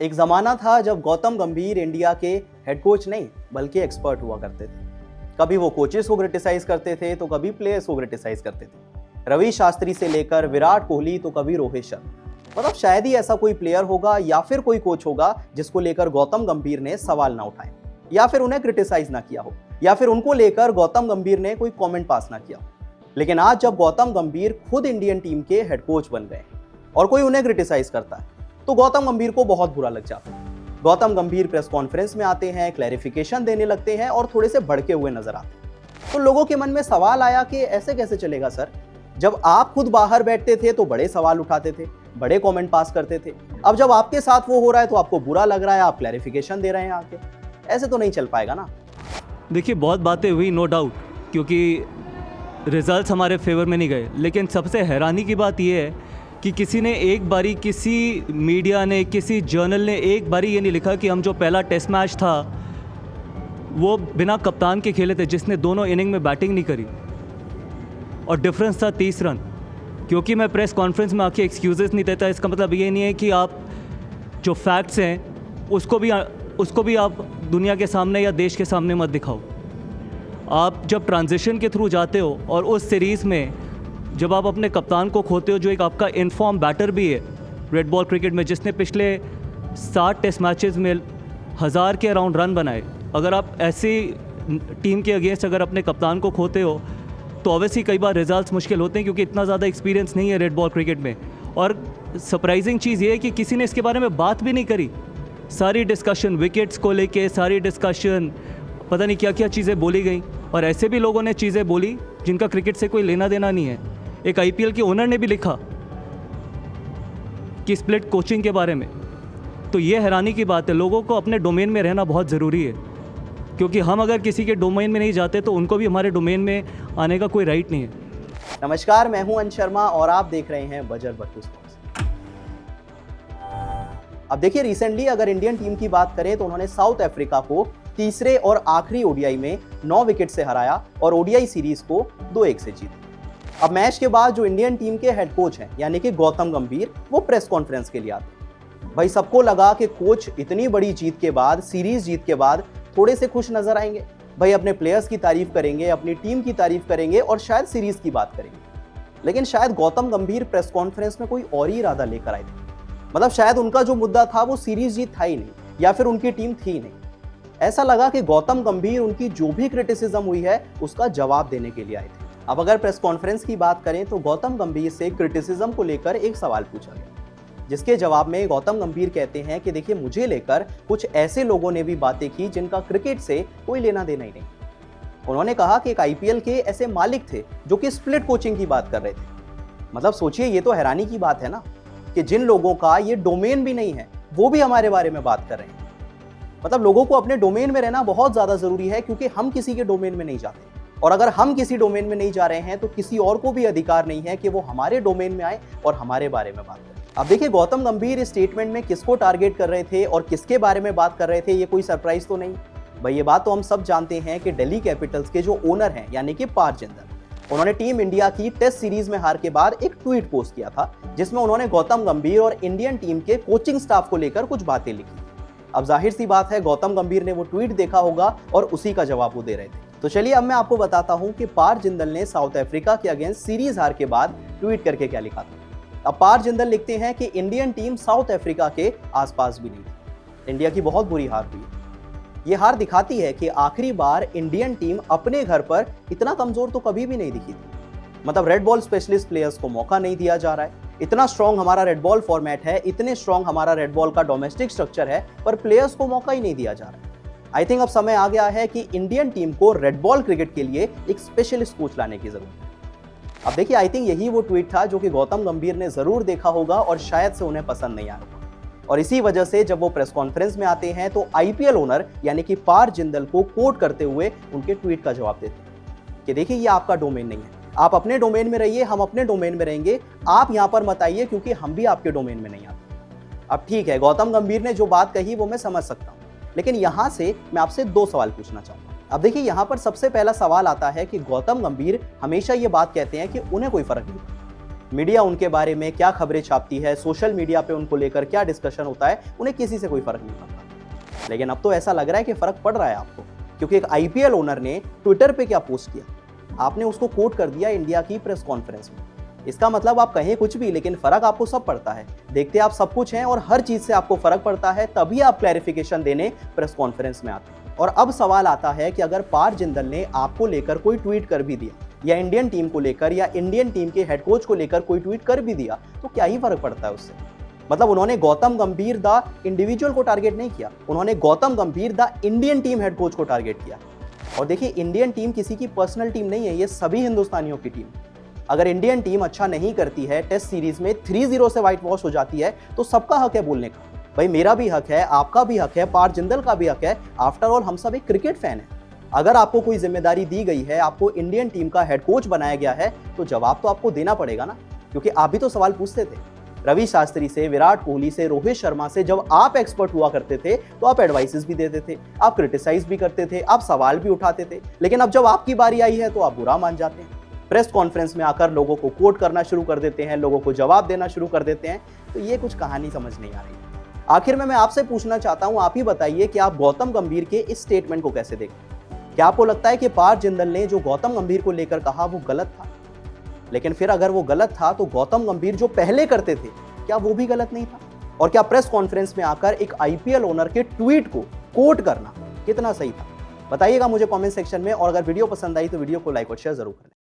एक ज़माना था जब गौतम गंभीर इंडिया के हेड कोच नहीं बल्कि एक्सपर्ट हुआ करते थे। कभी वो कोचेस को क्रिटिसाइज करते थे तो कभी प्लेयर्स को क्रिटिसाइज करते थे। रवि शास्त्री से लेकर विराट कोहली तो कभी रोहित शर्मा। मतलब शायद ही ऐसा कोई प्लेयर होगा या फिर कोई कोच होगा जिसको लेकर गौतम गंभीर ने सवाल ना उठाए या फिर उन्हें क्रिटिसाइज ना किया हो या फिर उनको लेकर गौतम गंभीर ने कोई कॉमेंट पास ना किया हो। लेकिन आज जब गौतम गंभीर खुद इंडियन टीम के हेड कोच बन गए और कोई उन्हें क्रिटिसाइज करता है तो गौतम गंभीर को बहुत बुरा लग जाता है। गौतम गंभीर प्रेस कॉन्फ्रेंस में आते हैं, क्लैरिफिकेशन देने लगते हैं और थोड़े से भड़के हुए नजर आते हैं। तो लोगों के मन में सवाल आया कि ऐसे कैसे चलेगा सर? जब आप खुद बाहर बैठते थे तो बड़े सवाल उठाते थे, बड़े कमेंट पास करते थे। अब जब आपके साथ वो हो रहा है तो आपको बुरा लग रहा है, आप क्लैरिफिकेशन दे रहे हैं आके। ऐसे तो नहीं चल पाएगा ना। देखिए, बहुत बातें हुई, नो डाउट, क्योंकि रिजल्ट्स हमारे फेवर में नहीं गए। लेकिन सबसे हैरानी की बात यह है कि किसी ने एक बारी, किसी मीडिया ने, किसी जर्नल ने एक बारी ये नहीं लिखा कि हम जो पहला टेस्ट मैच था वो बिना कप्तान के खेले थे, जिसने दोनों इनिंग में बैटिंग नहीं करी और डिफरेंस था 30 रन। क्योंकि मैं प्रेस कॉन्फ्रेंस में आके एक्सक्यूज़ेस नहीं देता, इसका मतलब ये नहीं है कि आप जो फैक्ट्स हैं उसको भी आप दुनिया के सामने या देश के सामने मत दिखाओ। आप जब ट्रांजिशन के थ्रू जाते हो और उस सीरीज़ में जब आप अपने कप्तान को खोते हो, जो एक आपका इनफॉर्म बैटर भी है रेड बॉल क्रिकेट में, जिसने पिछले 60 टेस्ट मैचेस में 1000 के अराउंड रन बनाए, अगर आप ऐसी टीम के अगेंस्ट अगर अपने कप्तान को खोते हो तो ऑब्वियसली कई बार रिजल्ट्स मुश्किल होते हैं, क्योंकि इतना ज़्यादा एक्सपीरियंस नहीं है रेड बॉल क्रिकेट में। और सरप्राइजिंग चीज़ ये है कि किसी ने इसके बारे में बात भी नहीं करी। सारी डिस्कशन विकेट्स को लेके, सारी डिस्कशन पता नहीं क्या क्या चीज़ें बोली गई, और ऐसे भी लोगों ने चीज़ें बोली जिनका क्रिकेट से कोई लेना देना नहीं है। एक आईपीएल के ओनर ने भी लिखा कि स्प्लिट कोचिंग के बारे में। तो ये हैरानी की बात है। लोगों को अपने डोमेन में रहना बहुत ज़रूरी है, क्योंकि हम अगर किसी के डोमेन में नहीं जाते तो उनको भी हमारे डोमेन में आने का कोई राइट नहीं है। नमस्कार, मैं हूं अंश शर्मा और आप देख रहे हैं बजर बट्टू स्पोर्ट्स। अब देखिए, रिसेंटली अगर इंडियन टीम की बात करें तो उन्होंने साउथ अफ्रीका को तीसरे और आखिरी ओडीआई में 9 विकेट से हराया और ओडीआई सीरीज को 2-1 से जीती। अब मैच के बाद जो इंडियन टीम के हेड कोच हैं यानी कि गौतम गंभीर, वो प्रेस कॉन्फ्रेंस के लिए आते। भाई, सबको लगा कि कोच इतनी बड़ी जीत के बाद, सीरीज जीत के बाद थोड़े से खुश नजर आएंगे। भाई, अपने प्लेयर्स की तारीफ करेंगे, अपनी टीम की तारीफ करेंगे और शायद सीरीज की बात करेंगे। लेकिन शायद गौतम गंभीर प्रेस कॉन्फ्रेंस में कोई और ही इरादा लेकर आए थे। मतलब शायद उनका जो मुद्दा था वो सीरीज जीत था ही नहीं या फिर उनकी टीम थी ही नहीं। ऐसा लगा कि गौतम गंभीर उनकी जो भी क्रिटिसिज्म हुई है उसका जवाब देने के लिए आए थे। अब अगर प्रेस कॉन्फ्रेंस की बात करें तो गौतम गंभीर से क्रिटिसिज्म को लेकर एक सवाल पूछा गया, जिसके जवाब में गौतम गंभीर कहते हैं कि देखिए, मुझे लेकर कुछ ऐसे लोगों ने भी बातें की जिनका क्रिकेट से कोई लेना देना ही नहीं। उन्होंने कहा कि एक आईपीएल के ऐसे मालिक थे जो कि स्प्लिट कोचिंग की बात कर रहे थे। मतलब सोचिए, ये तो हैरानी की बात है ना कि जिन लोगों का ये डोमेन भी नहीं है वो भी हमारे बारे में बात कर रहे हैं। मतलब लोगों को अपने डोमेन में रहना बहुत ज्यादा जरूरी है, क्योंकि हम किसी के डोमेन में नहीं जाते, और अगर हम किसी डोमेन में नहीं जा रहे हैं तो किसी और को भी अधिकार नहीं है कि वो हमारे डोमेन में आए और हमारे बारे में बात करें। अब देखिए, गौतम गंभीर इस स्टेटमेंट में किसको टारगेट कर रहे थे और किसके बारे में बात कर रहे थे, ये कोई सरप्राइज तो नहीं। भाई, ये बात तो हम सब जानते हैं कि दिल्ली कैपिटल्स के जो ओनर हैं यानी कि पार जिंदल, उन्होंने टीम इंडिया की टेस्ट सीरीज में हार के बाद एक ट्वीट पोस्ट किया था, जिसमें उन्होंने गौतम गंभीर और इंडियन टीम के कोचिंग स्टाफ को लेकर कुछ बातें लिखी। अब जाहिर सी बात है, गौतम गंभीर ने वो ट्वीट देखा होगा और उसी का जवाब वो दे रहे थे। तो चलिए, अब मैं आपको बताता हूं कि पार जिंदल ने साउथ अफ्रीका के अगेंस्ट सीरीज हार के बाद ट्वीट करके क्या लिखा था। अब पार जिंदल लिखते हैं कि इंडियन टीम साउथ अफ्रीका के आसपास भी नहीं थी। इंडिया की बहुत बुरी हार हुई। ये हार दिखाती है कि आखिरी बार इंडियन टीम अपने घर पर इतना कमजोर तो कभी भी नहीं दिखी थी। मतलब रेड बॉल स्पेशलिस्ट प्लेयर्स को मौका नहीं दिया जा रहा है। इतना स्ट्रॉन्ग हमारा रेड बॉल फॉर्मेट है, इतने स्ट्रॉन्ग हमारा रेड बॉल का डोमेस्टिक स्ट्रक्चर है, पर प्लेयर्स को मौका ही नहीं दिया जा रहा है। आई थिंक अब समय आ गया है कि इंडियन टीम को रेड बॉल क्रिकेट के लिए एक स्पेशलिस्ट कोच लाने की जरूरत है। अब देखिए, आई थिंक यही वो ट्वीट था जो कि गौतम गंभीर ने जरूर देखा होगा और शायद से उन्हें पसंद नहीं आया होगा। और इसी वजह से जब वो प्रेस कॉन्फ्रेंस में आते हैं तो आईपीएल ओनर यानी कि पार जिंदल को कोट करते हुए उनके ट्वीट का जवाब देते हैं कि देखिए, ये आपका डोमेन नहीं है, आप अपने डोमेन में रहिए, हम अपने डोमेन में रहेंगे, आप यहां पर मत आइए क्योंकि हम भी आपके डोमेन में नहीं आते। अब ठीक है, गौतम गंभीर ने जो बात कही वो मैं समझ सकता हूं, लेकिन यहां से मैं आपसे 2 सवाल पूछना चाहूंगा। अब देखिए, यहां पर सबसे पहला सवाल आता है कि गौतम गंभीर हमेशा ये बात कहते हैं कि उन्हें कोई फर्क नहीं पड़ता। मीडिया उनके बारे में क्या खबरें छापती है, सोशल मीडिया पे उनको लेकर क्या डिस्कशन होता है, उन्हें किसी से कोई फर्क नहीं पड़ता। लेकिन अब तो ऐसा लग रहा है कि फर्क पड़ रहा है आपको, क्योंकि एक आईपीएल ओनर ने ट्विटर पे क्या पोस्ट किया, आपने उसको कोट कर दिया इंडिया की प्रेस कॉन्फ्रेंस में। इसका मतलब आप कहें कुछ भी, लेकिन फर्क आपको सब पड़ता है। देखते आप सब कुछ हैं और हर चीज से आपको फर्क पड़ता है, तभी आप क्लैरिफिकेशन देने प्रेस कॉन्फ्रेंस में आते हैं। और अब सवाल आता है कि अगर पार जिंदल ने आपको लेकर कोई ट्वीट कर भी दिया, या इंडियन टीम को लेकर या इंडियन टीम के हेड कोच को लेकर कोई ट्वीट कर भी दिया, तो क्या ही फर्क पड़ता है उससे। मतलब उन्होंने गौतम गंभीर द इंडिविजुअल को टारगेट नहीं किया, उन्होंने गौतम गंभीर the Indian team head coach को टारगेट किया। और देखिए, इंडियन टीम किसी की पर्सनल टीम नहीं है, ये सभी हिंदुस्तानियों की टीम। अगर इंडियन टीम अच्छा नहीं करती है, टेस्ट सीरीज में 3-0 से व्हाइट वॉश हो जाती है, तो सबका हक है बोलने का। भाई मेरा भी हक है, आपका भी हक है, पार जिंदल का भी हक है। आफ्टर ऑल हम सब एक क्रिकेट फैन है। अगर आपको कोई जिम्मेदारी दी गई है, आपको इंडियन टीम का हेड कोच बनाया गया है, तो जवाब तो आपको देना पड़ेगा ना, क्योंकि आप भी तो सवाल पूछते थे। रवि शास्त्री से, विराट कोहली से, रोहित शर्मा से जब आप एक्सपर्ट हुआ करते थे, तो आप एडवाइसेस भी देते थे, आप क्रिटिसाइज भी करते थे, आप सवाल भी उठाते थे। लेकिन अब जब आपकी बारी आई है, तो आप बुरा मान जाते हैं। प्रेस कॉन्फ्रेंस में आकर लोगों को कोट करना शुरू कर देते हैं, लोगों को जवाब देना शुरू कर देते हैं। तो ये कुछ कहानी समझ नहीं आ रही। आखिर में मैं आपसे पूछना चाहता हूं, आप ही बताइए कि आप गौतम गंभीर के इस स्टेटमेंट को कैसे देखते हैं। क्या आपको लगता है कि पार जिंदल ने जो गौतम गंभीर को लेकर कहा वो गलत था? लेकिन फिर अगर वो गलत था, तो गौतम गंभीर जो पहले करते थे, क्या वो भी गलत नहीं था? और क्या प्रेस कॉन्फ्रेंस में आकर एक आईपीएल ओनर के ट्वीट को कोट करना कितना सही था? बताइएगा मुझे कमेंट सेक्शन में। और अगर वीडियो पसंद आई तो वीडियो को लाइक और शेयर जरूर करें।